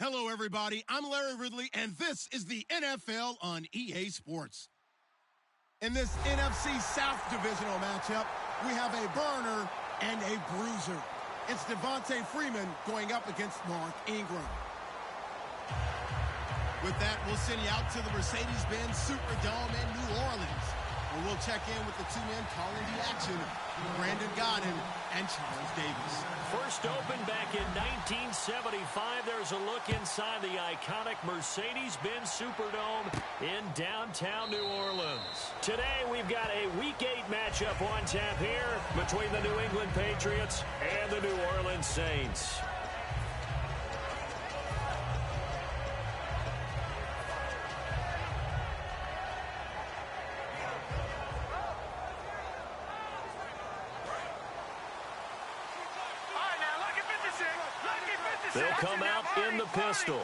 Hello, everybody. I'm Larry Ridley, and this is the NFL on EA Sports. In this NFC South divisional matchup, we have a burner and a bruiser. It's Devontae Freeman going up against Mark Ingram. With that, we'll send you out to the Mercedes-Benz Superdome in New Orleans, where we'll check in with the two men calling the action, Brandon Godden and Charles Davis. First opened back in 1975. There's a look inside the iconic Mercedes-Benz Superdome in downtown New Orleans. Today, we've got a Week 8 matchup on tap here between the New England Patriots and the New Orleans Saints. They'll come out in the pistol.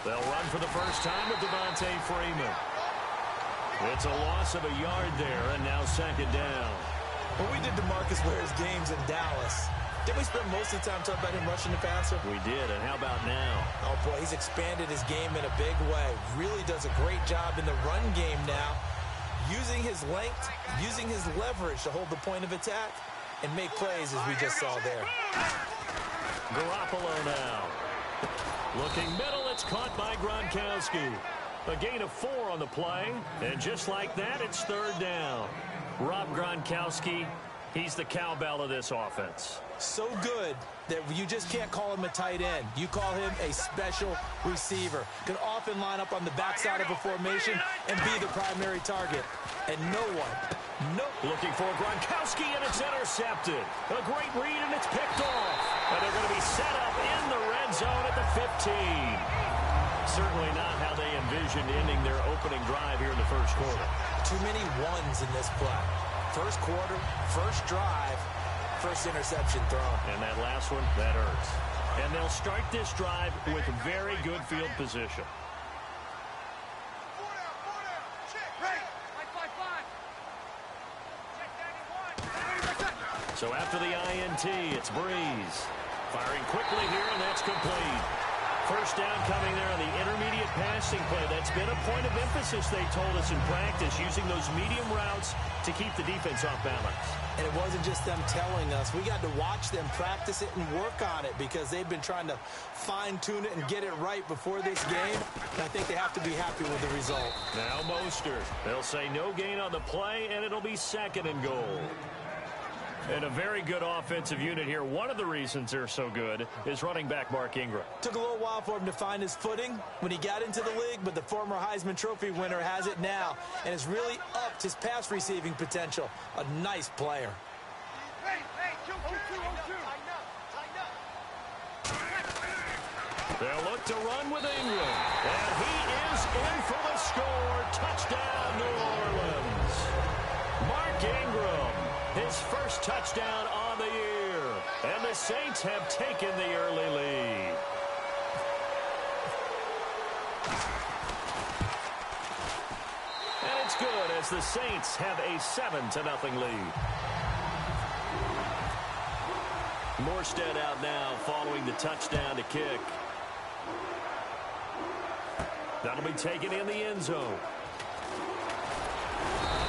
They'll run for the first time with Devontae Freeman. It's a loss of a yard there, and now second down. When we did DeMarcus Ware's games in Dallas, didn't we spend most of the time talking about him rushing the passer? We did, and how about now? Oh, boy, he's expanded his game in a big way. Really does a great job in the run game now, using his length, using his leverage to hold the point of attack and make plays as we just saw there. Garoppolo now. Looking middle, it's caught by Gronkowski. A gain of 4 on the play, and just like that, it's third down. Rob Gronkowski, he's the cowbell of this offense. So good that you just can't call him a tight end. You call him a special receiver. Can often line up on the backside of a formation and be the primary target. And no one, looking for Gronkowski, and it's intercepted. A great read, and it's picked off. And they're going to be set up in the red zone at the 15. Certainly not how they envisioned ending their opening drive here in the first quarter. Too many ones in this play. First quarter, first drive, first interception thrown. And that last one, that hurts. And they'll start this drive with very good field position. So after the INT, it's Breeze. Firing quickly here, and that's complete. First down coming there on the intermediate passing play. That's been a point of emphasis, they told us in practice, using those medium routes to keep the defense off balance. And it wasn't just them telling us. We got to watch them practice it and work on it because they've been trying to fine-tune it and get it right before this game. And I think they have to be happy with the result. Now Mostert. They'll say no gain on the play, and it'll be second and goal. And a very good offensive unit here. One of the reasons they're so good is running back Mark Ingram. Took a little while for him to find his footing when he got into the league, but the former Heisman Trophy winner has it now and has really upped his pass receiving potential. A nice player. They'll look to run with Ingram. And he is in for the score. Touchdown, New Orleans. Mark Ingram. His first touchdown on the year. And the Saints have taken the early lead. And it's good as the Saints have a 7-0 lead. Morstead out now following the touchdown to kick. That'll be taken in the end zone.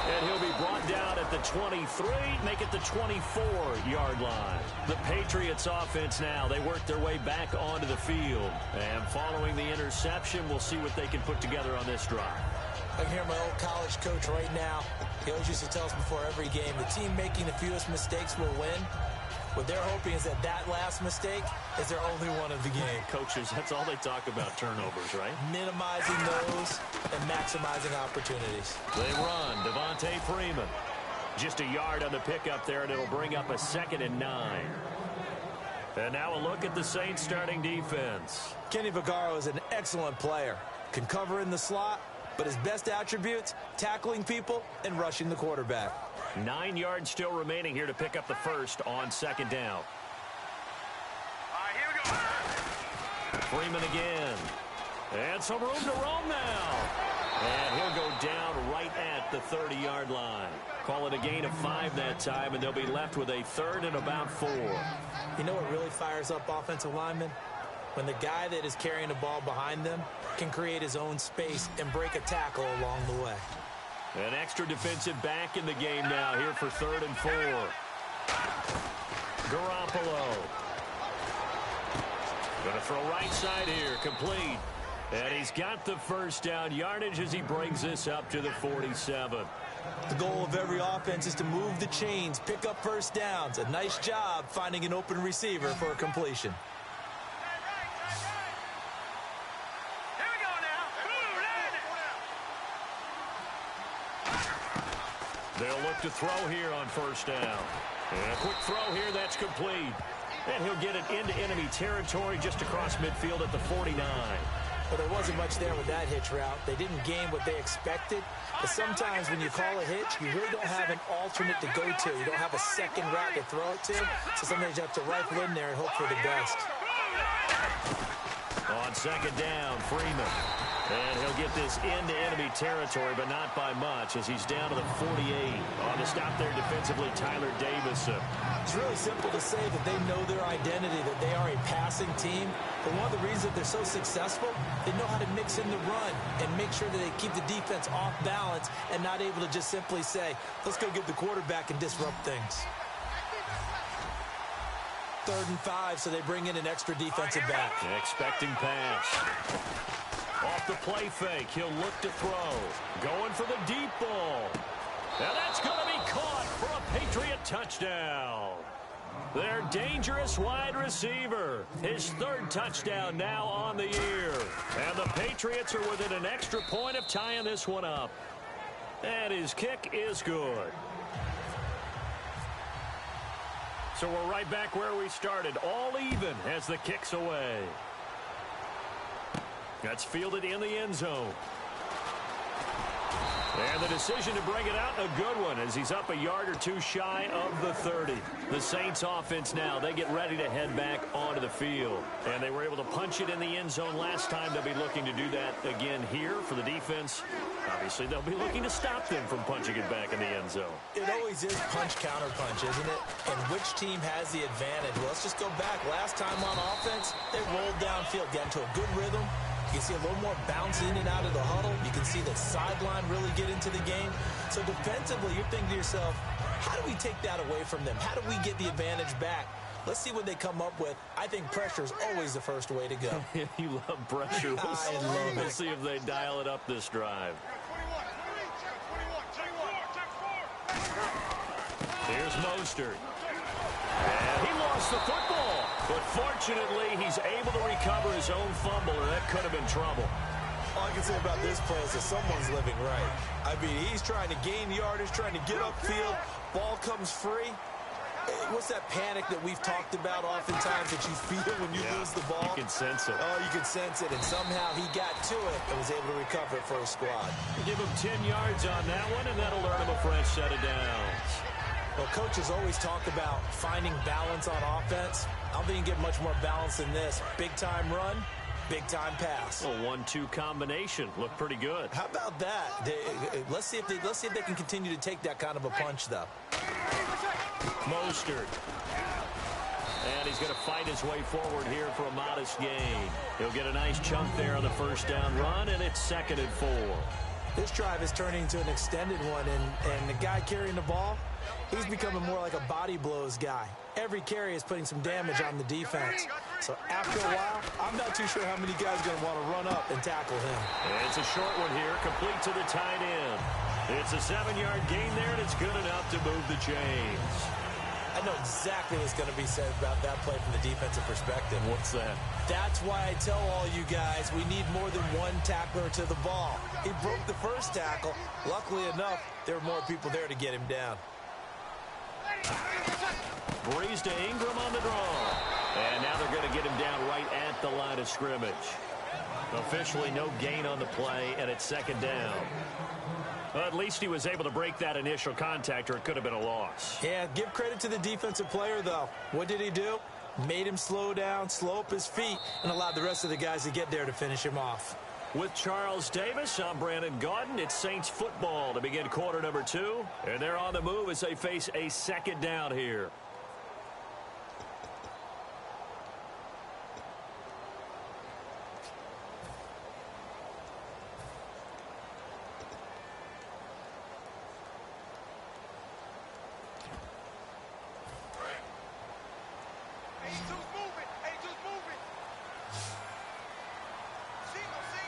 And he'll be brought down at the 23, make it the 24-yard line. The Patriots offense now, they work their way back onto the field. And following the interception, we'll see what they can put together on this drive. I can hear my old college coach right now. He always used to tell us before every game, the team making the fewest mistakes will win. What they're hoping is that last mistake is their only one of the game. Coaches, that's all they talk about, turnovers, right? Minimizing those and maximizing opportunities. They run. Devontae Freeman. Just a yard on the pickup there, and it'll bring up a 2nd and 9. And now a look at the Saints starting defense. Kenny Vaccaro is an excellent player. Can cover in the slot, but his best attributes, tackling people and rushing the quarterback. 9 yards still remaining here to pick up the first on second down. Here we go. Freeman again. And some room to roam now. And he'll go down right at the 30-yard line. Call it a gain of 5 that time, and they'll be left with a 3rd and about 4. You know what really fires up offensive linemen? When the guy that is carrying the ball behind them can create his own space and break a tackle along the way. An extra defensive back in the game now here for 3rd and 4. Garoppolo. Going to throw right side here, complete. And he's got the first down yardage as he brings this up to the 47. The goal of every offense is to move the chains, pick up first downs. A nice job finding an open receiver for a completion. Here we go now. They'll look to throw here on first down. And a quick throw here, that's complete. And he'll get it into enemy territory just across midfield at the 49. Well, there wasn't much there with that hitch route. They didn't gain what they expected. But sometimes when you call a hitch, you really don't have an alternate to go to. You don't have a second route to throw it to. So sometimes you have to rifle in there and hope for the best. On second down, Freeman. And he'll get this into enemy territory, but not by much, as he's down to the 48. On the stop there defensively, Tyler Davison. It's really simple to say that they know their identity, that they are a passing team. But one of the reasons that they're so successful, they know how to mix in the run and make sure that they keep the defense off balance and not able to just simply say, let's go get the quarterback and disrupt things. 3rd and 5, so they bring in an extra defensive back. Expecting pass. Off the play fake, he'll look to throw. Going for the deep ball. Now that's going to be caught for a Patriot touchdown. Their dangerous wide receiver. His 3rd touchdown now on the year. And the Patriots are within an extra point of tying this one up. And his kick is good. So we're right back where we started. All even as the kick's away. That's fielded in the end zone. And the decision to bring it out, a good one, as he's up a yard or two shy of the 30. The Saints offense now, they get ready to head back onto the field. And they were able to punch it in the end zone last time. They'll be looking to do that again here for the defense. Obviously, they'll be looking to stop them from punching it back in the end zone. It always is punch-counter-punch, isn't it? And which team has the advantage? Well, let's just go back. Last time on offense, they rolled downfield, got into a good rhythm. You can see a little more bounce in and out of the huddle. You can see the sideline really get into the game. So defensively, you're thinking to yourself, how do we take that away from them? How do we get the advantage back? Let's see what they come up with. I think pressure is always the first way to go. You love pressure. We'll see if they dial it up this drive. Here's Mostert. And he lost the football. But fortunately, he's able to recover his own fumble, and that could have been trouble. All I can say about this play is that someone's living right. I mean, he's trying to gain yardage, trying to get upfield. Ball comes free. What's that panic that we've talked about oftentimes that you feel when you lose the ball? You can sense it. Oh, you can sense it. And somehow he got to it and was able to recover it for his squad. Give him 10 yards on that one, and that'll earn him a fresh set of downs. Well, coaches always talk about finding balance on offense. I don't think you can get much more balance than this. Big-time run, big-time pass. A 1-2 combination. Looked pretty good. How about that? Let's see if they can continue to take that kind of a punch, though. Mostert. And he's going to fight his way forward here for a modest gain. He'll get a nice chunk there on the first down run, and it's 2nd and 4. This drive is turning into an extended one, and the guy carrying the ball, he's becoming more like a body blows guy. Every carry is putting some damage on the defense. So after a while, I'm not too sure how many guys are going to want to run up and tackle him. And it's a short one here, complete to the tight end. It's a 7-yard gain there, and it's good enough to move the chains. I know exactly what's going to be said about that play from the defensive perspective. What's that? That's why I tell all you guys we need more than one tackler to the ball. He broke the first tackle. Luckily enough, there were more people there to get him down. Breeze to Ingram on the draw. And now they're going to get him down right at the line of scrimmage. Officially no gain on the play, and it's 2nd down. Well, at least he was able to break that initial contact, or it could have been a loss. Yeah, give credit to the defensive player, though. What did he do? Made him slow down, slow up his feet, and allowed the rest of the guys to get there to finish him off. With Charles Davis, I'm Brandon Gaudin. It's Saints football to begin quarter number 2. And they're on the move as they face a second down here.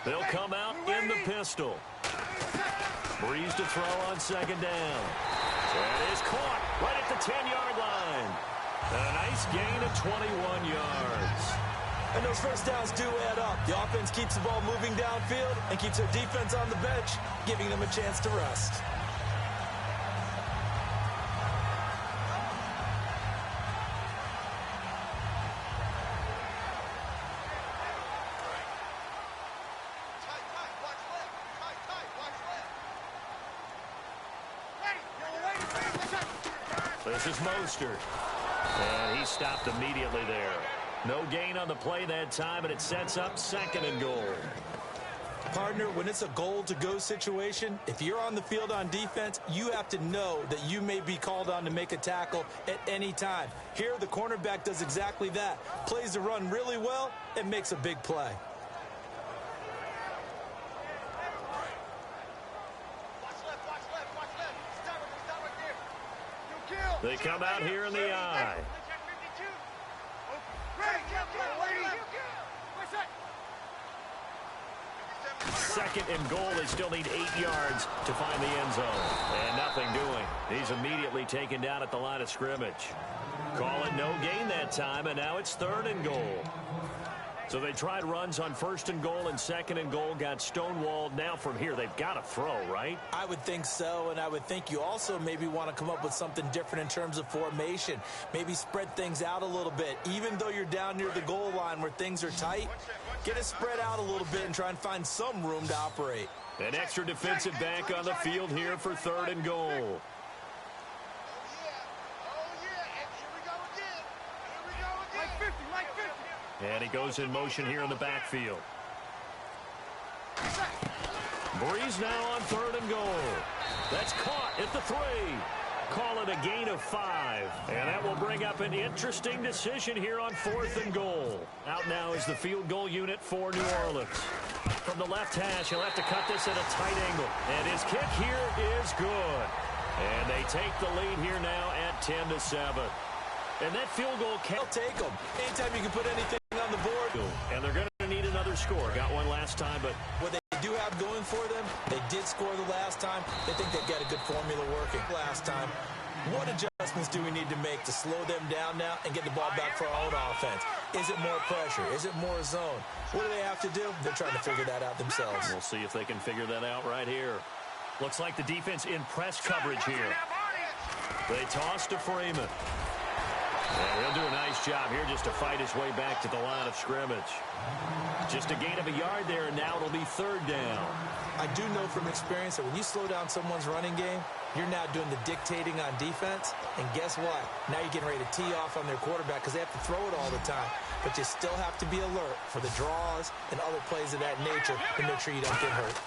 They'll come out in the pistol. Breeze to throw on second down. It is caught right at the 10-yard line. A nice gain of 21 yards. And those first downs do add up. The offense keeps the ball moving downfield and keeps their defense on the bench, giving them a chance to rest. This is Mostert. And he stopped immediately there. No gain on the play that time, and it sets up second and goal. Partner, when it's a goal-to-go situation, if you're on the field on defense, you have to know that you may be called on to make a tackle at any time. Here, the cornerback does exactly that. Plays the run really well and makes a big play. They come out here in the eye. Second and goal. They still need 8 yards to find the end zone. And nothing doing. He's immediately taken down at the line of scrimmage. Call it no gain that time, and now it's third and goal. So they tried runs on first and goal and second and goal, got stonewalled. Now from here, they've got to throw, right? I would think so, and I would think you also maybe want to come up with something different in terms of formation. Maybe spread things out a little bit. Even though you're down near the goal line where things are tight, get it spread out a little bit and try and find some room to operate. An extra defensive back on the field here for third and goal. And he goes in motion here in the backfield. Breeze now on third and goal. That's caught at the 3. Call it a gain of 5. And that will bring up an interesting decision here on fourth and goal. Out now is the field goal unit for New Orleans. From the left hash, he'll have to cut this at a tight angle. And his kick here is good. And they take the lead here now at 10-7. And that field goal can't take them. Anytime you can put anything on the board. And they're going to need another score. Got one last time, but what they do have going for them, they did score the last time. They think they've got a good formula working last time. What adjustments do we need to make to slow them down now and get the ball back for our own offense? Is it more pressure? Is it more zone? What do they have to do? They're trying to figure that out themselves. We'll see if they can figure that out right here. Looks like the defense in press coverage here. They toss to Freeman. And he'll do a nice job here just to fight his way back to the line of scrimmage. Just a gain of a yard there, and now it'll be third down. I do know from experience that when you slow down someone's running game, you're now doing the dictating on defense. And guess what? Now you're getting ready to tee off on their quarterback because they have to throw it all the time. But you still have to be alert for the draws and other plays of that nature to make sure you don't get hurt.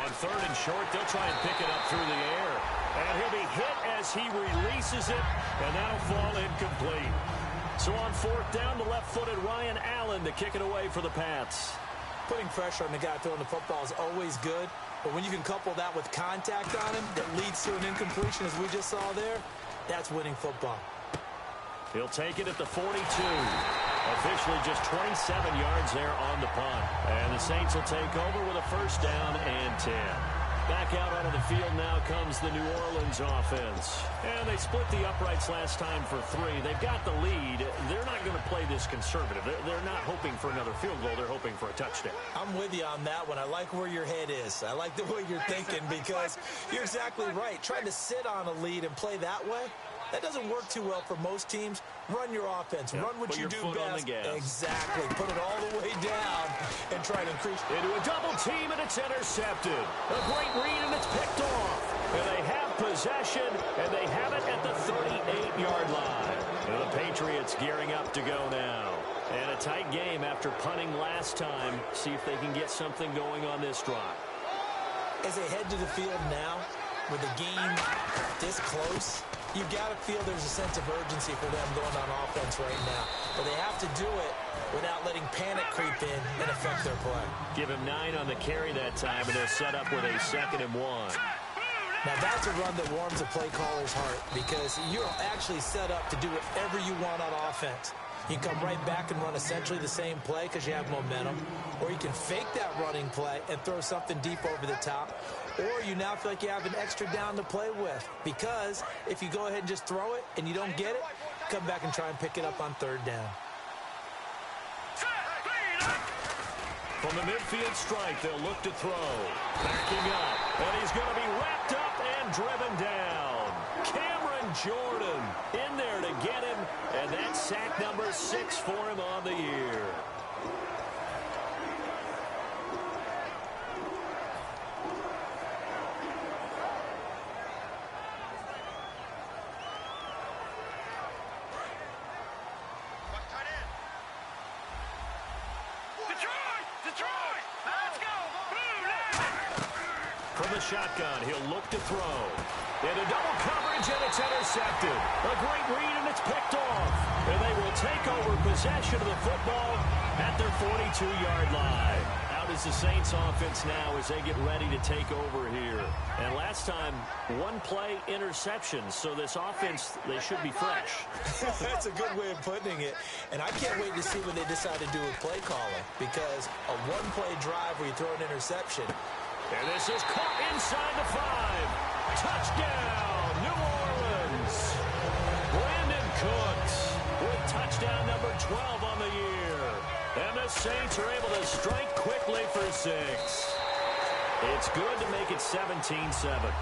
On third and short, they'll try and pick it up through the air. And he'll be hit as he releases it, and that'll fall incomplete. So on fourth down, the left-footed Ryan Allen to kick it away for the Pats. Putting pressure on the guy throwing the football is always good, but when you can couple that with contact on him that leads to an incompletion, as we just saw there, that's winning football. He'll take it at the 42. Officially just 27 yards there on the punt. And the Saints will take over with a first down and 10. Back out onto the field now comes the New Orleans offense. And they split the uprights last time for 3. They've got the lead. They're not going to play this conservative. They're not hoping for another field goal. They're hoping for a touchdown. I'm with you on that one. I like where your head is. I like the way you're thinking because you're exactly right. Trying to sit on a lead and play that way, that doesn't work too well for most teams. Run your offense. Yep. Run what Put you do best. Exactly. Put it all the way down and try to increase. Into a double team, and it's intercepted. A great read, and it's picked off. And they have possession, and they have it at the 38-yard line. And the Patriots gearing up to go now. And a tight game after punting last time. See if they can get something going on this drive. As they head to the field now, with the game this close, you've got to feel there's a sense of urgency for them going on offense right now. But they have to do it without letting panic creep in and affect their play. Give him 9 on the carry that time, and they'll set up with a 2nd and 1. Now, that's a run that warms a play caller's heart because you're actually set up to do whatever you want on offense. You can come right back and run essentially the same play because you have momentum, or you can fake that running play and throw something deep over the top, or you now feel like you have an extra down to play with because if you go ahead and just throw it and you don't get it, come back and try and pick it up on 3rd down. From the midfield strike, they'll look to throw. Backing up, and he's going to be wrapped up and driven down. Cameron Jordan in there to get him, and that's sack number 6 for him on the year. From the shotgun, he'll look to throw. Into double coverage, and it's intercepted. A great read, and it's picked off. And they will take over possession of the football at their 42-yard line. Out is the Saints offense now as they get ready to take over here. And last time, 1 play interception. So this offense, they should be fresh. That's a good way of putting it. And I can't wait to see what they decide to do with play calling because a 1-play drive where you throw an interception. And this is caught inside the 5. Touchdown, New Orleans. Brandon Cooks with touchdown number 12 on the year. And the Saints are able to strike quickly for 6. It's good to make it 17-7.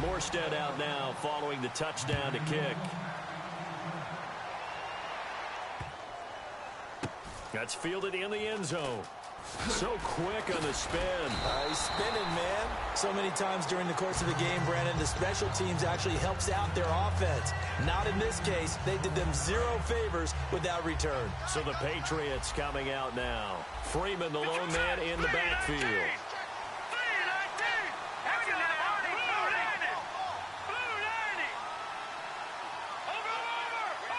Morstead out now following the touchdown to kick. That's fielded in the end zone. So quick on the spin. He's spinning, man. So many times during the course of the game, Brandon, the special teams actually helps out their offense. Not in this case. They did them 0 favors with that return. So the Patriots coming out now. Freeman, the lone man in the backfield.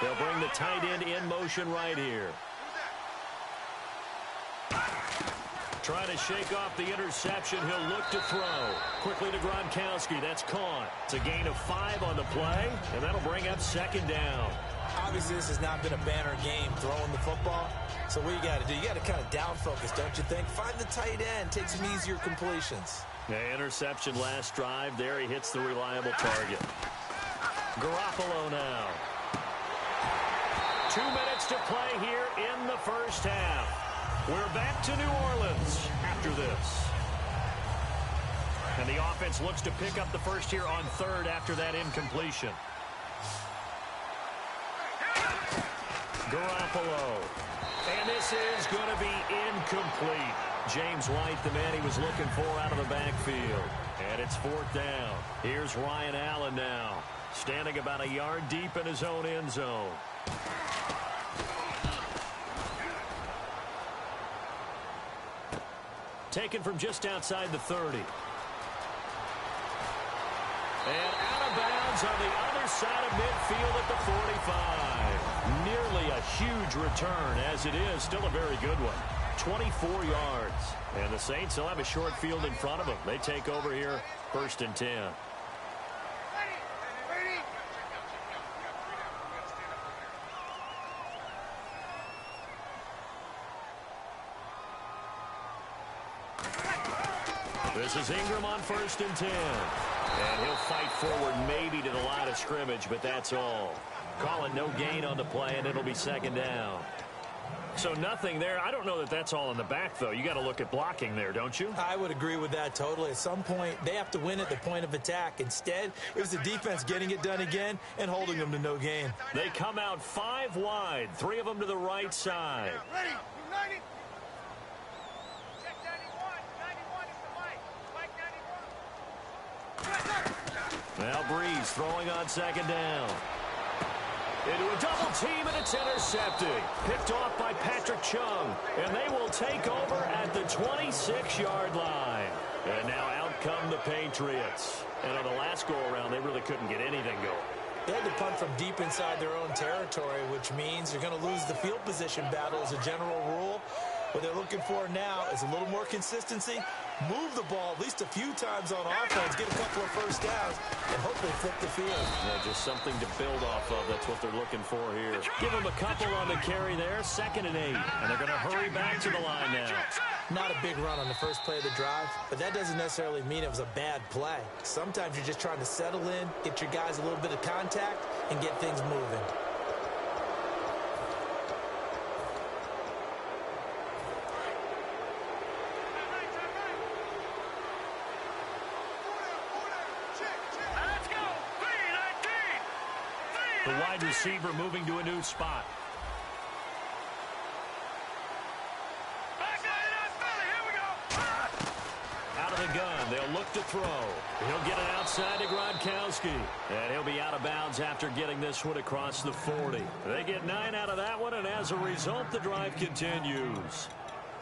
They'll bring the tight end in motion right here. Trying to shake off the interception. He'll look to throw. Quickly to Gronkowski. That's caught. It's a gain of 5 on the play, and that'll bring up 2nd down. Obviously, this has not been a banner game throwing the football. So what you got to do, you got to kind of down focus, don't you think? Find the tight end. Take some easier completions. Yeah, interception last drive. There he hits the reliable target. Garoppolo now. 2 minutes to play here in the first half. We're back to New Orleans after this. And the offense looks to pick up the first here on 3rd after that incompletion. Garoppolo. And this is going to be incomplete. James White, the man he was looking for out of the backfield. And it's 4th down. Here's Ryan Allen now. Standing about a yard deep in his own end zone. Taken from just outside the 30. And out of bounds on the other side of midfield at the 45. Nearly a huge return, as it is. Still a very good one. 24 yards. And the Saints will have a short field in front of them. They take over here, 1st and 10. This is Ingram on 1st and 10. And he'll fight forward maybe to the line of scrimmage, but that's all. Calling no gain on the play, and it'll be 2nd down. So nothing there. I don't know that that's all in the back, though. You got to look at blocking there, don't you? I would agree with that totally. At some point, they have to win at the point of attack. Instead, it was the defense getting it done again and holding them to no gain. They come out 5 wide, 3 of them to the right side. Ready, united. Now Breeze throwing on second down. Into a double team, and it's intercepted. Picked off by Patrick Chung, and they will take over at the 26-yard line. And now out come the Patriots. And on the last go-around, they really couldn't get anything going. They had to punt from deep inside their own territory, which means you're going to lose the field position battle as a general rule. What they're looking for now is a little more consistency, move the ball at least a few times on offense, get a couple of first downs, and hopefully flip the field. Yeah, just something to build off of. That's what they're looking for here. Give them a couple on the carry there, 2nd and 8. And they're going to hurry back to the line now. Not a big run on the first play of the drive, but that doesn't necessarily mean it was a bad play. Sometimes you're just trying to settle in, get your guys a little bit of contact, and get things moving. The wide receiver moving to a new spot. Out of the gun, they'll look to throw. He'll get it outside to Gronkowski. And he'll be out of bounds after getting this one across the 40. They get 9 out of that one, and as a result, the drive continues.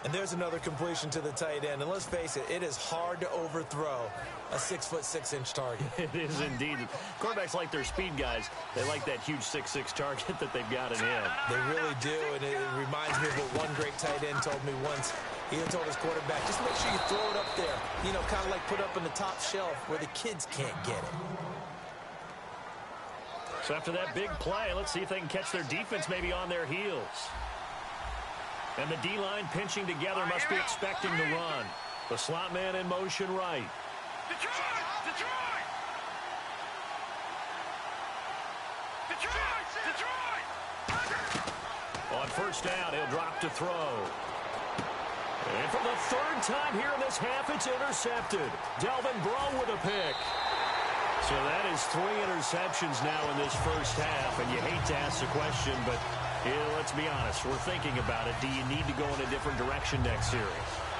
And there's another completion to the tight end. And let's face it, it is hard to overthrow a 6'6" target. It is indeed. Quarterbacks like their speed guys. They like that huge 6'6" target that they've got in him. They really do, and it reminds me of what one great tight end told me once. He told his quarterback, just make sure you throw it up there. You know, kind of like put up in the top shelf where the kids can't get it. So after that big play, let's see if they can catch their defense maybe on their heels. And the D-line pinching together must be expecting the run. The slot man in motion right. Detroit! Detroit! Detroit! Detroit! On first down, he'll drop to throw. And for the 3rd time here in this half, it's intercepted. Delvin Breaux with a pick. So that is 3 interceptions now in this first half, and you hate to ask the question, but let's be honest, we're thinking about it. Do you need to go in a different direction next series?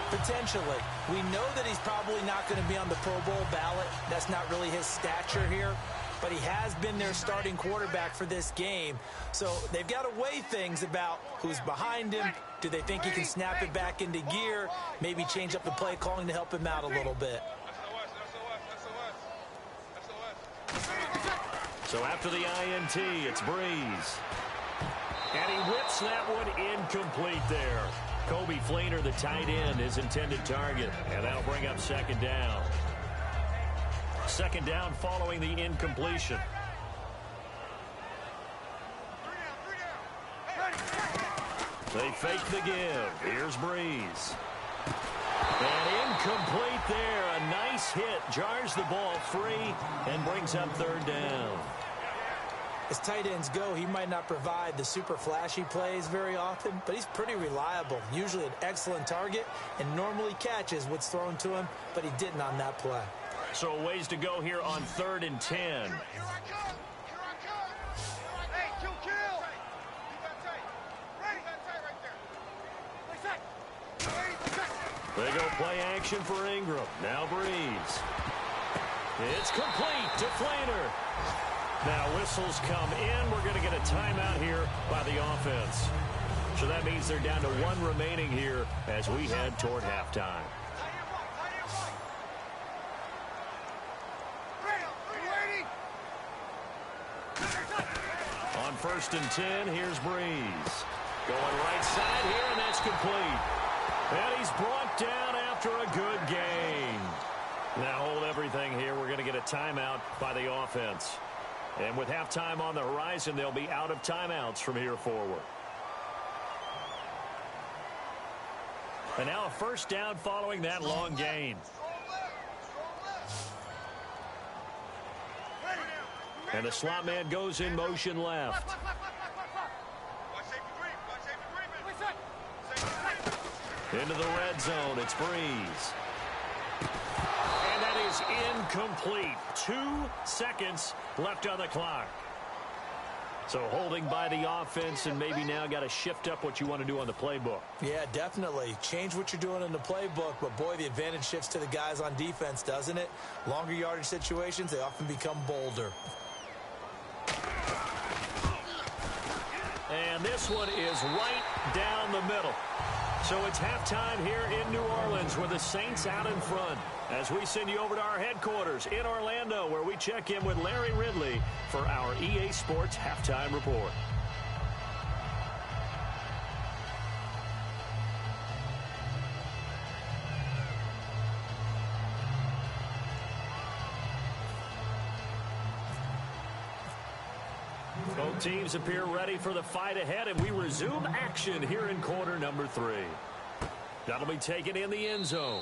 Potentially. We know that he's probably not going to be on the Pro Bowl ballot. That's not really his stature here, but he has been their starting quarterback for this game. So they've got to weigh things about who's behind him. Do they think he can snap it back into gear? Maybe change up the play calling to help him out a little bit. So after the INT, it's Breeze. And he whips that one incomplete there. Kobe Fleener, the tight end, his intended target. And that'll bring up 2nd down. 2nd down following the incompletion. They fake the give. Here's Breeze. And incomplete there. A nice hit. Jars the ball free and brings up 3rd down. As tight ends go, he might not provide the super flashy plays very often, but he's pretty reliable. Usually an excellent target and normally catches what's thrown to him, but he didn't on that play. So a ways to go here on 3rd and 10. Here I come! Here I come! Hey, kill! Keep that tight. Ready? Keep that tight right there. Play set. They go play action for Ingram. Now Breeze. It's complete to Fleener. Now whistles come in. We're going to get a timeout here by the offense. So that means they're down to 1 remaining here as we head toward halftime. On 1st and 10, here's Breeze. Going right side here, and that's complete. And he's brought down after a good gain. Now hold everything here. We're going to get a timeout by the offense. And with halftime on the horizon, they'll be out of timeouts from here forward. And now a 1st down following that long gain. And the slot man goes in motion left. Into the red zone, it's Breeze. And that is incomplete. 2 seconds left on the clock. So holding by the offense and maybe now got to shift up what you want to do on the playbook. Yeah, definitely. Change what you're doing in the playbook, but boy, the advantage shifts to the guys on defense, doesn't it? Longer yardage situations, they often become bolder. And this one is right down the middle. So it's halftime here in New Orleans with the Saints out in front as we send you over to our headquarters in Orlando where we check in with Larry Ridley for our EA Sports Halftime Report. Both teams appear ready for the fight ahead, and we resume action here in quarter number 3. That'll be taken in the end zone.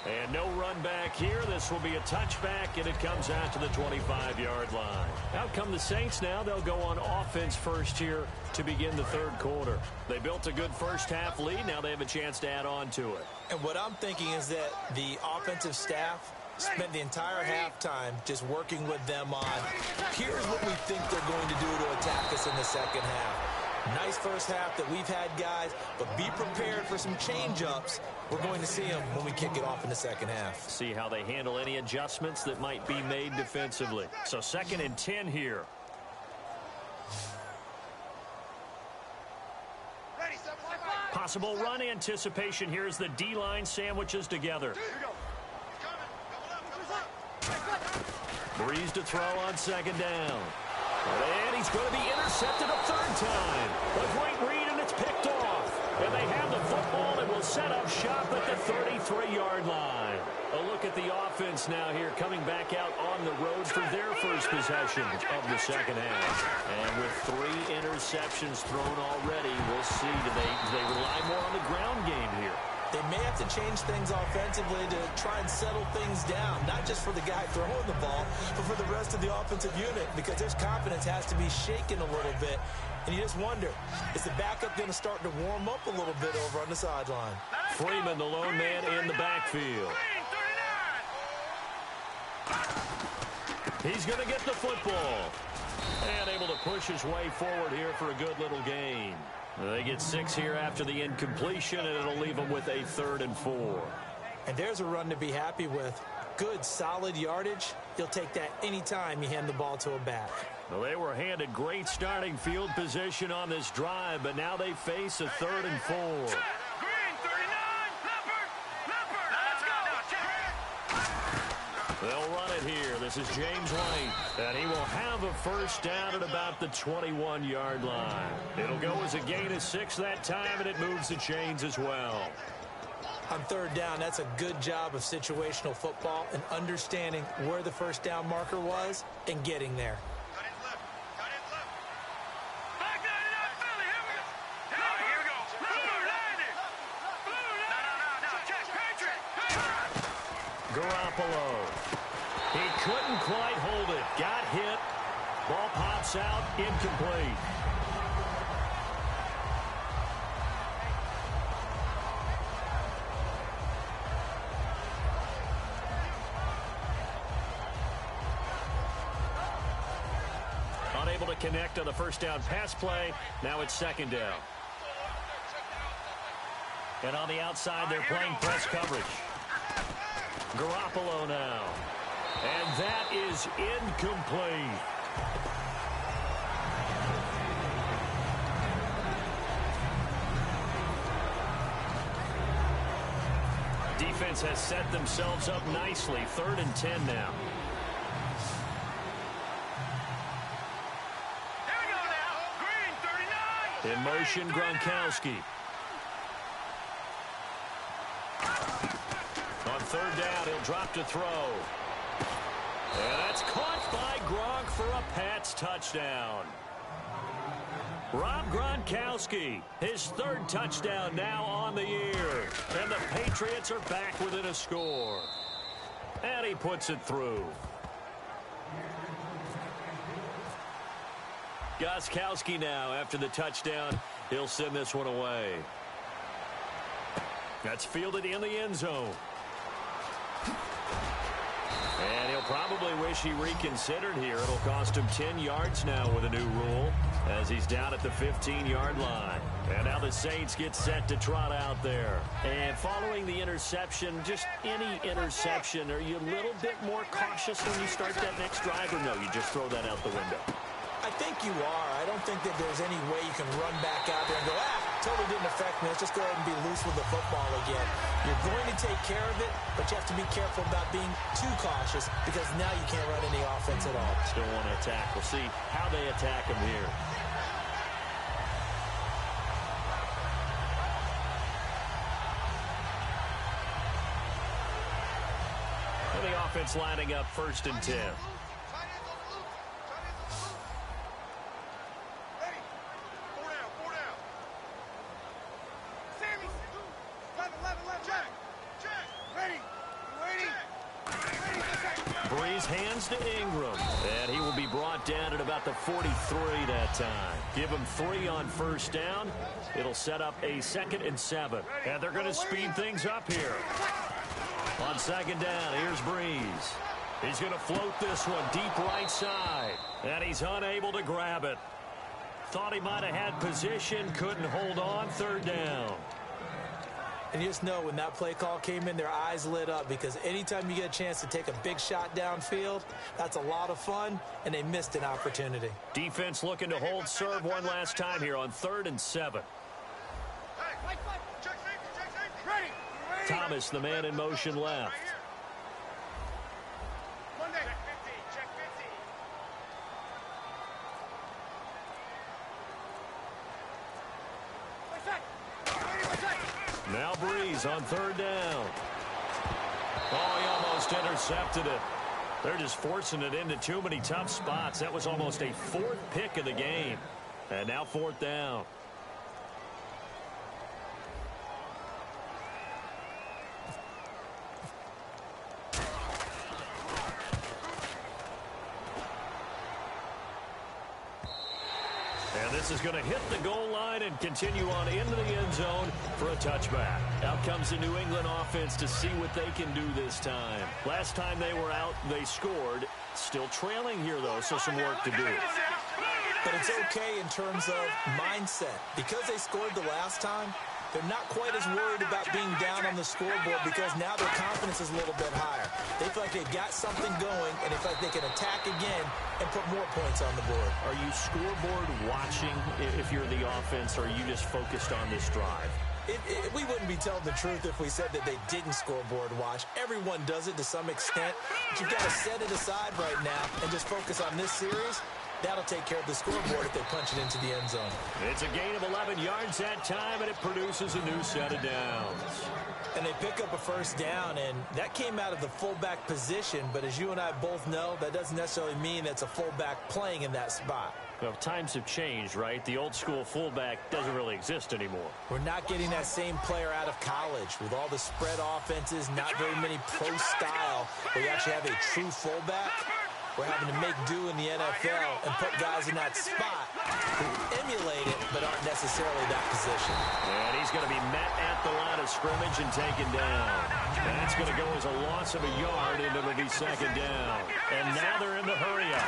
And no run back here. This will be a touchback, and it comes out to the 25-yard line. Out come the Saints now. They'll go on offense first here to begin the third quarter. They built a good first-half lead. Now they have a chance to add on to it. And what I'm thinking is that the offensive staff spent the entire halftime just working with them on, here's what we think they're going to do to attack us in the second half. Nice first half that we've had, guys, but be prepared for some change-ups. We're going to see them when we kick it off in the second half. See how they handle any adjustments that might be made defensively. So 2nd and 10 here. Possible run anticipation here as the D-line sandwiches together. Breeze to throw on 2nd down. And he's going to be intercepted a 3rd time. A great read, and it's picked off. And they have the football and will set up shop at the 33-yard line. A look at the offense now here coming back out on the road for their first possession of the second half. And with 3 interceptions thrown already, we'll see. Do they rely more on the ground game here? They may have to change things offensively to try and settle things down, not just for the guy throwing the ball, but for the rest of the offensive unit, because their confidence has to be shaken a little bit. And you just wonder, is the backup going to start to warm up a little bit over on the sideline? Freeman, the lone man in the backfield. He's going to get the football. And able to push his way forward here for a good little gain. They get 6 here after the incompletion, and it'll leave them with a 3rd and 4. And there's a run to be happy with. Good, solid yardage. You'll take that anytime you hand the ball to a back. Well, they were handed great starting field position on this drive, but now they face a 3rd and 4. They'll run it here. This is James White, and he will have a first down at about the 21-yard line. It'll go as a gain of 6 that time, and it moves the chains as well. On 3rd down, that's a good job of situational football and understanding where the first down marker was and getting there. Garoppolo. He couldn't quite hold it. Got hit. Ball pops out. Incomplete. Unable to connect on the first down pass play. Now it's 2nd down. And on the outside, they're playing press coverage. Garoppolo now. And that is incomplete. Defense has set themselves up nicely. 3rd and 10 now. Here we go now. Green, 39. In motion, Gronkowski. On 3rd down, he'll drop to throw. And that's caught by Gronk for a Pats touchdown. Rob Gronkowski, his 3rd touchdown now on the year. And the Patriots are back within a score. And he puts it through. Gostkowski now after the touchdown. He'll send this one away. That's fielded in the end zone. And he'll probably wish he reconsidered here. It'll cost him 10 yards now with a new rule. as he's down at the 15-yard line. And now the Saints get set to trot out there. And following the interception, just any interception, are you a little bit more cautious when you start that next drive, or no, you just throw that out the window? I think you are. I don't think that there's any way you can run back out there and go, totally didn't affect me. Let's just go ahead and be loose with the football again. You're going to take care of it, but you have to be careful about being too cautious because now you can't run any offense at all. Still want to attack. We'll see how they attack him here. And the offense lining up 1st and 10. Hands to Ingram, and he will be brought down at about the 43 that time. Give him 3 on 1st down. It'll set up a 2nd and 7. And they're going to speed things up here. On 2nd down, here's Breeze. He's going to float this one deep right side, and he's unable to grab it. Thought he might have had position, couldn't hold on. 3rd down. And you just know when that play call came in, their eyes lit up because anytime you get a chance to take a big shot downfield, that's a lot of fun, and they missed an opportunity. Defense looking to hold serve one last time here on 3rd and 7. Thomas, the man in motion left. Now Breeze on 3rd down. Oh, he almost intercepted it. They're just forcing it into too many tough spots. That was almost a 4th pick of the game. And now 4th down. And this is going to hit the goal line and continue on into the end zone for a touchback. Out comes the New England offense to see what they can do this time. Last time they were out, they scored. Still trailing here, though, so some work to do. But it's okay in terms of mindset. Because they scored the last time, they're not quite as worried about being down on the scoreboard because now their confidence is a little bit higher. They feel like they've got something going, and they feel like they can attack again and put more points on the board. Are you scoreboard watching if you're the offense, or are you just focused on this drive? We wouldn't be telling the truth if we said that they didn't scoreboard watch. Everyone does it to some extent, but you've got to set it aside right now and just focus on this series. That'll take care of the scoreboard if they punch it into the end zone. It's a gain of 11 yards that time, and it produces a new set of downs. And they pick up a 1st down, and that came out of the fullback position. But as you and I both know, that doesn't necessarily mean that's a fullback playing in that spot. Well, times have changed, right? The old school fullback doesn't really exist anymore. We're not getting that same player out of college with all the spread offenses, not very many pro style, where you actually have a true fullback. We're having to make do in the NFL and put guys in that spot who emulate it but aren't necessarily that position. And he's going to be met at the line of scrimmage and taken down. That's going to go as a loss of a yard, and it'll be 2nd down. And now they're in the hurry-up.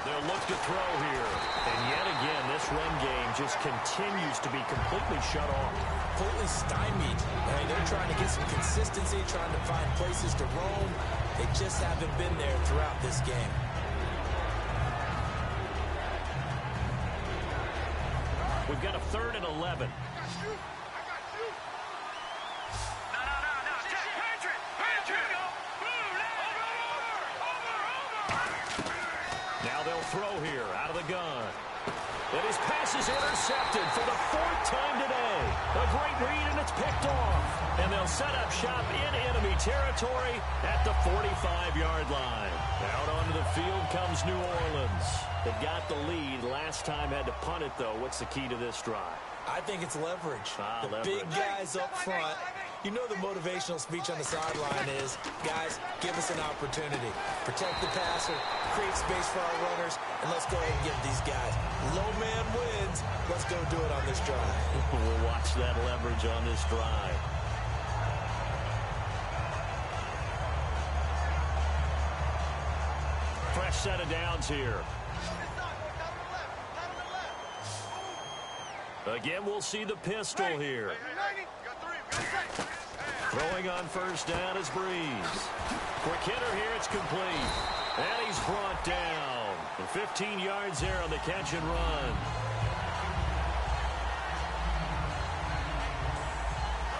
They'll look to throw here. And yet again, this run game just continues to be completely shut off. Completely stymied. I mean, they're trying to get some consistency, trying to find places to roam. They just haven't been there throughout this game. We've got a 3rd and 11. Now they'll throw here out of the gun. And his pass is intercepted for the 4th time today. A great read, and it's picked off. And they'll set up shop in enemy territory at the 45-yard line. Out onto the field comes New Orleans. They got the lead. Last time had to punt it, though. What's the key to this drive? I think it's leverage. Leverage. Big guys up front. You know the motivational speech on the sideline is, guys, give us an opportunity. Protect the passer, create space for our runners, and let's go ahead and give these guys. Low man wins. Let's go do it on this drive. We'll watch that leverage on this drive. Fresh set of downs here. Again, we'll see the pistol here. Throwing on first down is Breeze. Quick hitter here, it's complete. And he's brought down. And 15 yards there on the catch and run.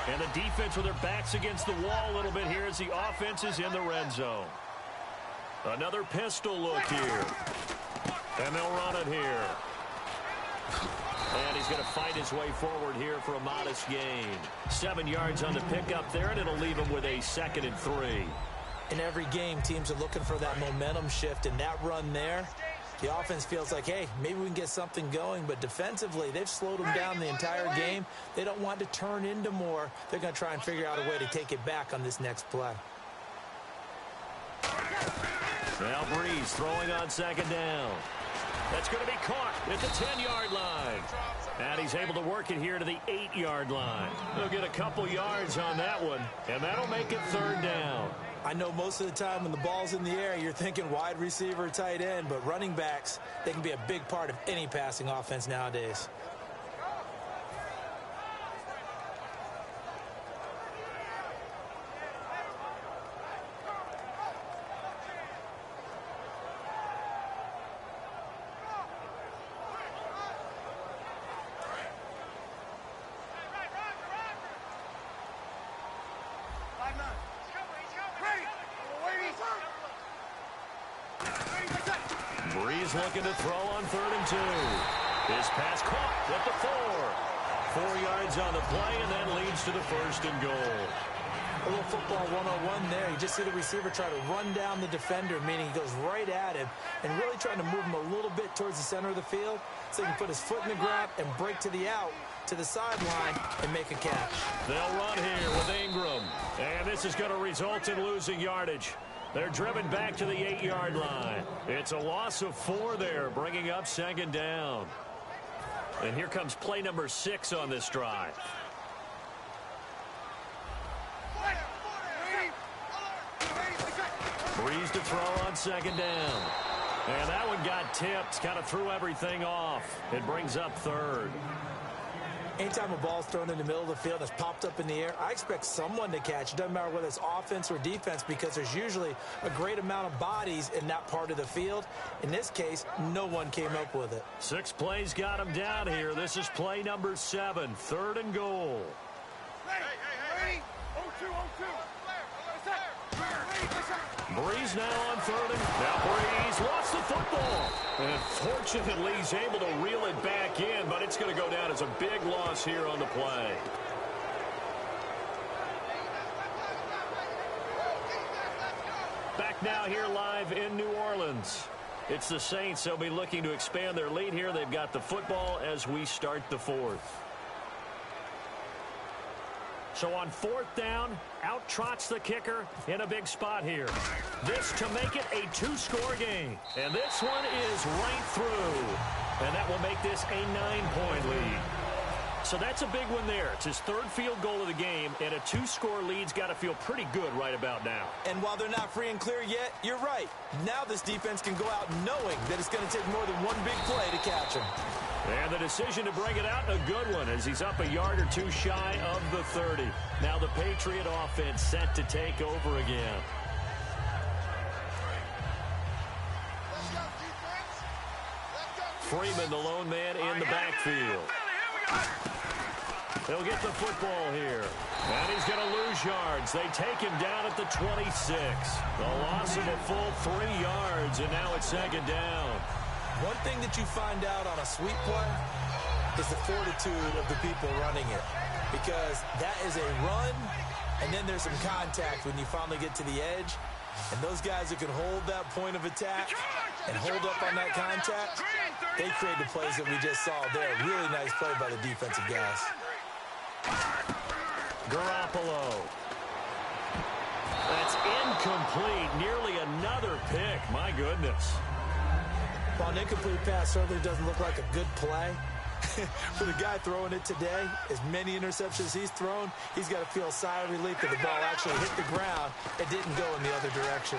And the defense with their backs against the wall a little bit here as the offense is in the red zone. Another pistol look here. And they'll run it here. And he's going to fight his way forward here for a modest gain. 7 yards on the pickup there, and it'll leave him with a 2nd and 3. In every game, teams are looking for that momentum shift, and that run there, the offense feels like, hey, maybe we can get something going, but defensively, they've slowed them down the entire game. They don't want to turn into more. They're going to try and figure out a way to take it back on this next play. Now Breeze throwing on 2nd down. That's going to be caught at the 10-yard line. And he's able to work it here to the 8-yard line. They'll get a couple yards on that one, and that'll make it 3rd down. I know most of the time when the ball's in the air, you're thinking wide receiver, tight end, but running backs, they can be a big part of any passing offense nowadays. Breeze looking to throw on 3rd and 2. His pass caught at the 4. 4 yards on the play, and that leads to the 1st and goal. A little football 101 there. You just see the receiver try to run down the defender, meaning he goes right at him and really trying to move him a little bit towards the center of the field so he can put his foot in the ground and break to the out, to the sideline, and make a catch. They'll run here with Ingram. And this is going to result in losing yardage. They're driven back to the 8-yard line. It's a loss of 4 there, bringing up 2nd down. And here comes play number 6 on this drive. Breeze to throw on 2nd down. And that one got tipped, kind of threw everything off. It brings up 3rd. Anytime a ball's thrown in the middle of the field and it's popped up in the air, I expect someone to catch. It doesn't matter whether it's offense or defense because there's usually a great amount of bodies in that part of the field. In this case, no one came up with it. 6 plays got him down here. This is play number 7, 3rd and goal. Hey. 0-2. Breeze now on 3rd and now Breeze lost the football. And fortunately, he's able to reel it back in, but it's going to go down as a big loss here on the play. Back now here live in New Orleans. It's the Saints. They'll be looking to expand their lead here. They've got the football as we start the 4th. So on 4th down, out trots the kicker in a big spot here. This to make it a 2-score game. And this one is right through. And that will make this a 9-point lead. So that's a big one there. It's his 3rd field goal of the game, and a 2-score lead's got to feel pretty good right about now. And while they're not free and clear yet, you're right. Now this defense can go out knowing that it's going to take more than one big play to catch him. And the decision to bring it out, a good one, as he's up a yard or 2 shy of the 30. Now the Patriot offense set to take over again. Freeman, the lone man in the backfield. He'll get the football here. And he's going to lose yards. They take him down at the 26. A loss of a full 3 yards, and now it's 2nd down. One thing that you find out on a sweep play is the fortitude of the people running it. Because that is a run, and then there's some contact when you finally get to the edge. And those guys who can hold that point of attack and hold up on that contact, they create the plays that we just saw there. Really nice play by the defensive guys. Garoppolo. That's incomplete. Nearly another pick. My goodness. Well, an incomplete pass certainly doesn't look like a good play. For the guy throwing it today, as many interceptions he's thrown, he's got to feel a sigh of relief that the ball actually hit the ground and didn't go in the other direction.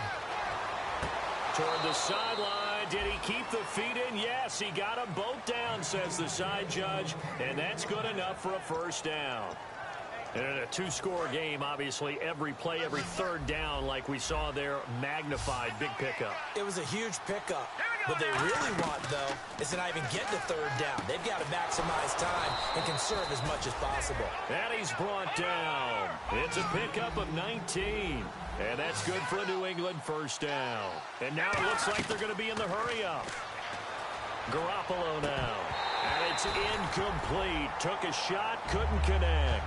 Toward the sideline, did he keep the feet in? Yes, he got them both down, says the side judge, and that's good enough for a first down. And in a two-score game, obviously, every play, every third down, like we saw there, magnified, big pickup. It was a huge pickup. What they really want, though, is to not even get to third down. They've got to maximize time and conserve as much as possible. And he's brought down. It's a pickup of 19. And that's good for a New England first down. And now it looks like they're going to be in the hurry-up. Garoppolo now. And it's incomplete. Took a shot, couldn't connect.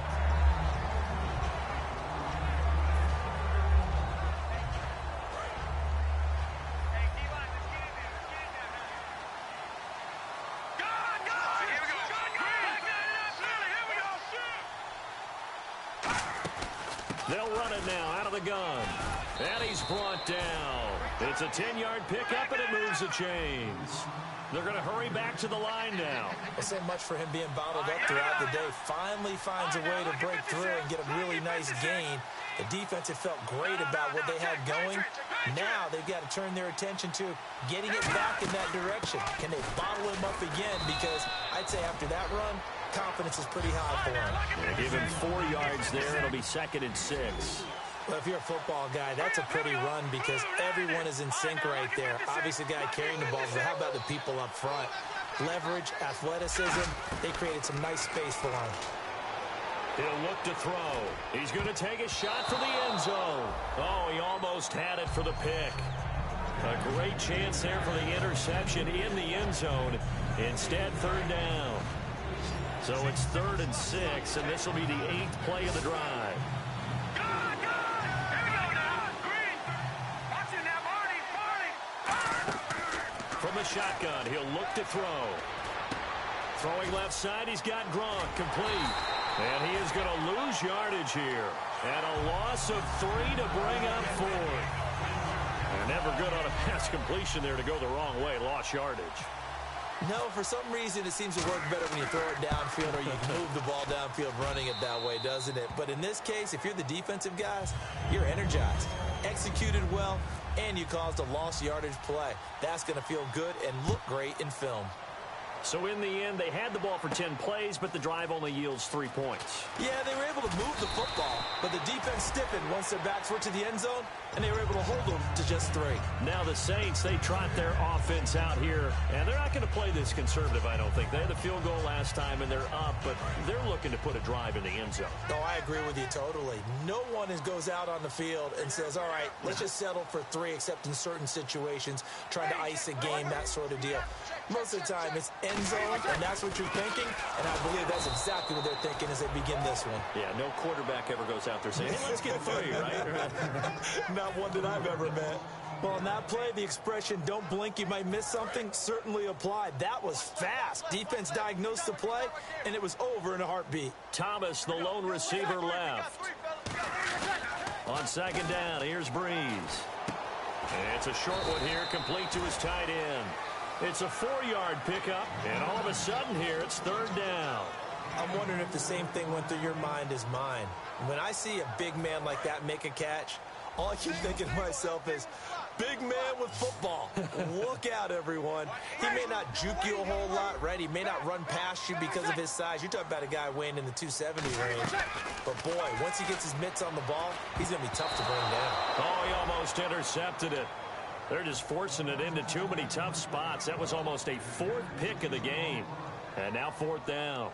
They'll run it now out of the gun. And he's brought down. It's a 10-yard pickup, and it moves the chains. They're going to hurry back to the line now. Well, so much for him being bottled up throughout the day. Finally finds a way to break through and get a really nice gain. The defense had felt great about what they had going. Now they've got to turn their attention to getting it back in that direction. Can they bottle him up again? Because I'd say after that run, confidence is pretty high for him. Yeah, give him 4 yards there. It'll be 2nd and 6. Well, if you're a football guy, that's a pretty run because everyone is in sync right there. Obviously, the guy carrying the ball, but how about the people up front? Leverage, athleticism, they created some nice space for him. He'll look to throw. He's going to take a shot for the end zone. Oh, he almost had it for the pick. A great chance there for the interception in the end zone. Instead, 3rd down. So it's 3rd and 6, and this will be the 8th play of the drive. From the shotgun, he'll look to throw. Throwing left side, he's got Gronk complete. And he is going to lose yardage here. And a loss of 3 to bring up 4. And never good on a pass completion there to go the wrong way. Lost yardage. No, for some reason, it seems to work better when you throw it downfield or you can move the ball downfield running it that way, doesn't it? But in this case, if you're the defensive guys, you're energized, executed well, and you caused a lost yardage play. That's going to feel good and look great in film. So in the end, they had the ball for 10 plays, but the drive only yields 3 points. Yeah, they were able to move the football, but the defense stiffened once their backs were to the end zone, and they were able to hold them to just 3. Now the Saints, they trot their offense out here, and they're not going to play this conservative, I don't think. They had the field goal last time, and they're up, but they're looking to put a drive in the end zone. Oh, I agree with you totally. No one goes out on the field and says, all right, let's just settle for 3, except in certain situations, trying to ice a game, that sort of deal. Most of the time, it's end zone, and that's what you're thinking, and I believe that's exactly what they're thinking as they begin this one. Yeah, no quarterback ever goes out there saying, hey, let's get 3, right? Not one that I've ever met. Well, on that play, the expression, don't blink, you might miss something, certainly applied. That was fast. Defense diagnosed the play, and it was over in a heartbeat. Thomas, the lone receiver, left. On 2nd down, here's Breeze. And it's a short one here, complete to his tight end. It's a 4-yard pickup, and all of a sudden here, it's 3rd down. I'm wondering if the same thing went through your mind as mine. When I see a big man like that make a catch, all I keep thinking to myself is, big man with football. Look out, everyone. He may not juke you a whole lot, right? He may not run past you because of his size. You're talking about a guy weighing in the 270 range. But, boy, once he gets his mitts on the ball, he's going to be tough to bring down. Oh, he almost intercepted it. They're just forcing it into too many tough spots. That was almost a 4th pick of the game. And now 4th down.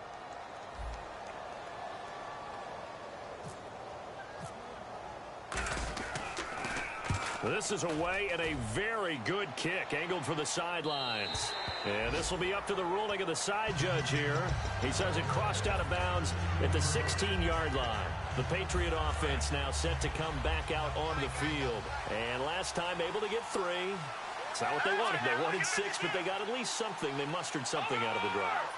This is away and a very good kick angled for the sidelines. And this will be up to the ruling of the side judge here. He says it crossed out of bounds at the 16-yard line. The Patriot offense now set to come back out on the field. And last time able to get 3. It's not what they wanted. They wanted 6, but they got at least something. They mustered something out of the drive.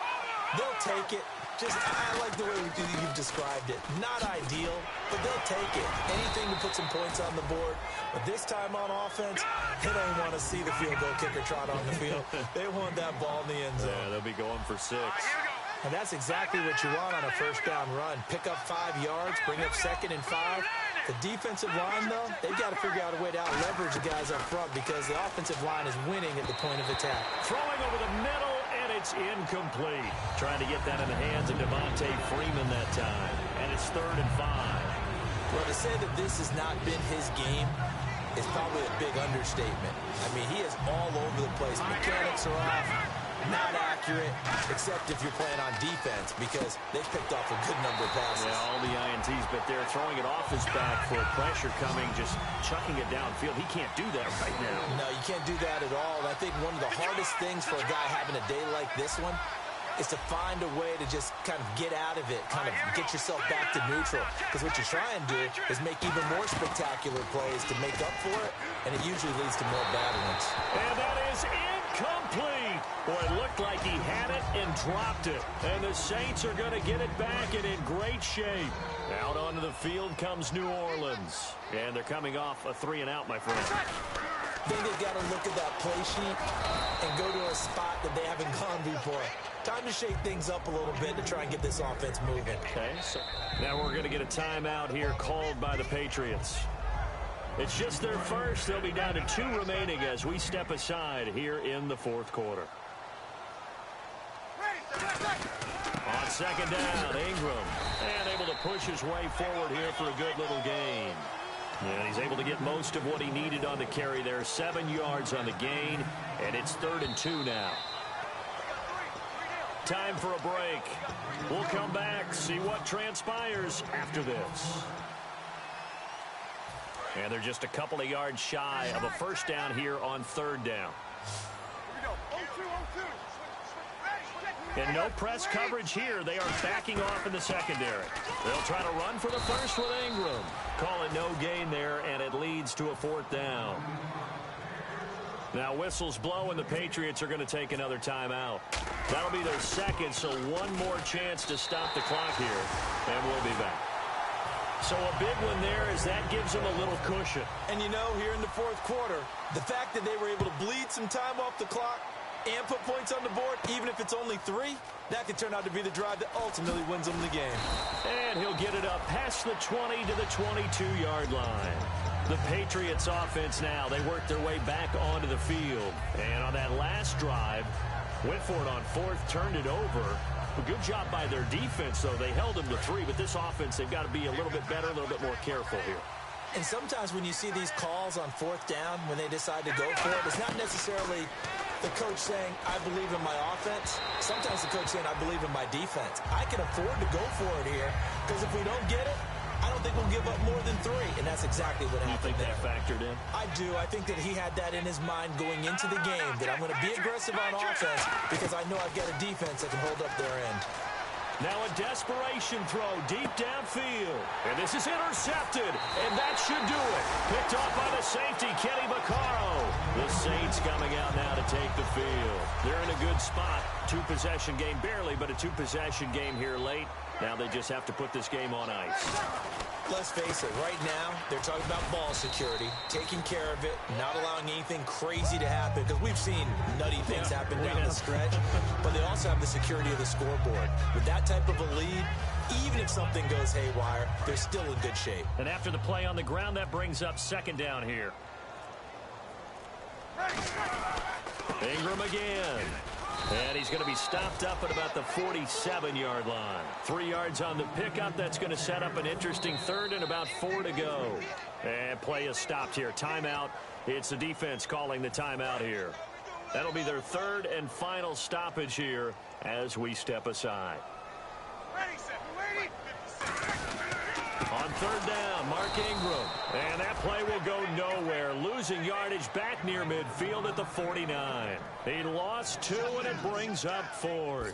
They'll take it. I like the way you've described it. Not ideal, but they'll take it. Anything to put some points on the board. But this time on offense, they don't want to see the field goal kicker trot on the field. They want that ball in the end zone. Yeah, they'll be going for 6. And that's exactly what you want on a 1st down run. Pick up 5 yards, bring up 2nd and 5, The defensive line, though, they've got to figure out a way to out-leverage the guys up front because the offensive line is winning at the point of attack. Throwing over the middle, and it's incomplete. Trying to get that in the hands of Devontae Freeman that time. And it's 3rd and 5. Well, to say that this has not been his game is probably a big understatement. I mean, he is all over the place. Mechanics are off, not accurate, except if you're playing on defense because they've picked off a good number of passes. Yeah, all the INTs, but they're throwing it off his back for pressure coming, just chucking it downfield. He can't do that right now. No, you can't do that at all. And I think one of the hardest things for a guy having a day like this one is to find a way to just kind of get out of it, kind of get yourself back to neutral. Because what you try and do is make even more spectacular plays to make up for it, and it usually leads to more bad ones. And that is incomplete. Boy, it looked like he had it and dropped it. And the Saints are going to get it back and in great shape. Out onto the field comes New Orleans. And they're coming off a 3-and-out, my friend. I think they've got to look at that play sheet and go to a spot that they haven't gone before. Time to shake things up a little bit to try and get this offense moving. Okay, so now we're going to get a timeout here called by the Patriots. It's just their first. They'll be down to 2 remaining as we step aside here in the 4th quarter. On 2nd down, Ingram. And able to push his way forward here for a good little gain. And he's able to get most of what he needed on the carry there. 7 yards on the gain. And it's 3rd and 2 now. Time for a break. We'll come back, see what transpires after this. And they're just a couple of yards shy of a first down here on 3rd down. And no press coverage here. They are backing off in the secondary. They'll try to run for the first with Ingram. Call it no gain there, and it leads to a 4th down. Now whistles blow, and the Patriots are going to take another timeout. That'll be their second, so one more chance to stop the clock here, and we'll be back. So a big one there as that gives them a little cushion. And you know, here in the 4th quarter, the fact that they were able to bleed some time off the clock and put points on the board, even if it's only 3, that could turn out to be the drive that ultimately wins them the game. And he'll get it up past the 20 to the 22-yard line. The Patriots offense now, they work their way back onto the field. And on that last drive, went for it on 4th, turned it over. A good job by their defense, though. They held them to 3, but this offense, they've got to be a little bit better, a little bit more careful here. And sometimes when you see these calls on 4th down, when they decide to go for it, it's not necessarily the coach saying, I believe in my offense. Sometimes the coach saying, I believe in my defense. I can afford to go for it here, because if we don't get it, I don't think we'll give up more than 3, and that's exactly what happened. You think that factored in? I do. I think that he had that in his mind going into the game, that I'm going to be aggressive on offense because I know I've got a defense that can hold up their end. Now a desperation throw deep downfield. And this is intercepted, and that should do it. Picked off by the safety, Kenny Vaccaro. The Saints coming out now to take the field. They're in a good spot. 2-possession game, barely, but a 2-possession game here late. Now they just have to put this game on ice. Let's face it, right now, they're talking about ball security, taking care of it, not allowing anything crazy to happen, because we've seen nutty things happen down the stretch, but they also have the security of the scoreboard. With that type of a lead, even if something goes haywire, they're still in good shape. And after the play on the ground, that brings up 2nd down here. Ingram again. And he's going to be stopped up at about the 47-yard line. 3 yards on the pickup. That's going to set up an interesting 3rd and about 4 to go. And play is stopped here. Timeout. It's the defense calling the timeout here. That'll be their 3rd and final stoppage here as we step aside. On 3rd down, Mark Ingram. And that play will go nowhere. Losing yardage back near midfield at the 49. He lost 2, and it brings up 4th.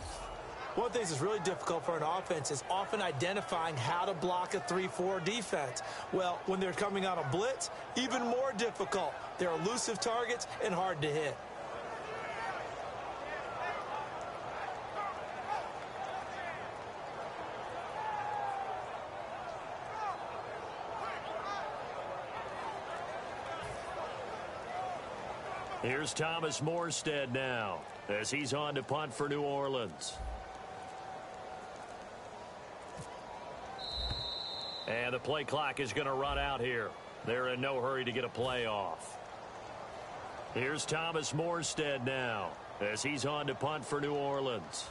One of the things that's really difficult for an offense is often identifying how to block a 3-4 defense. Well, when they're coming on a blitz, even more difficult. They're elusive targets and hard to hit. Here's Thomas Morstead now as he's on to punt for New Orleans. And the play clock is going to run out here. They're in no hurry to get a play off. Here's Thomas Morstead now as he's on to punt for New Orleans.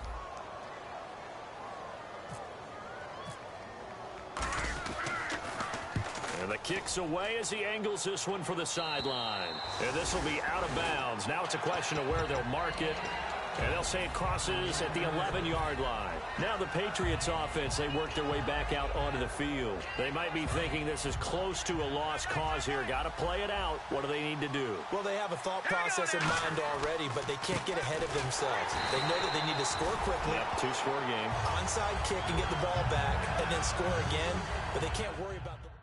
And the kick's away as he angles this one for the sideline. And this will be out of bounds. Now it's a question of where they'll mark it. And they'll say it crosses at the 11-yard line. Now the Patriots offense, they work their way back out onto the field. They might be thinking this is close to a lost cause here. Got to play it out. What do they need to do? Well, they have a thought process in mind already, but they can't get ahead of themselves. They know that they need to score quickly. Yep, two-score game. Onside kick and get the ball back, and then score again. But they can't worry about the...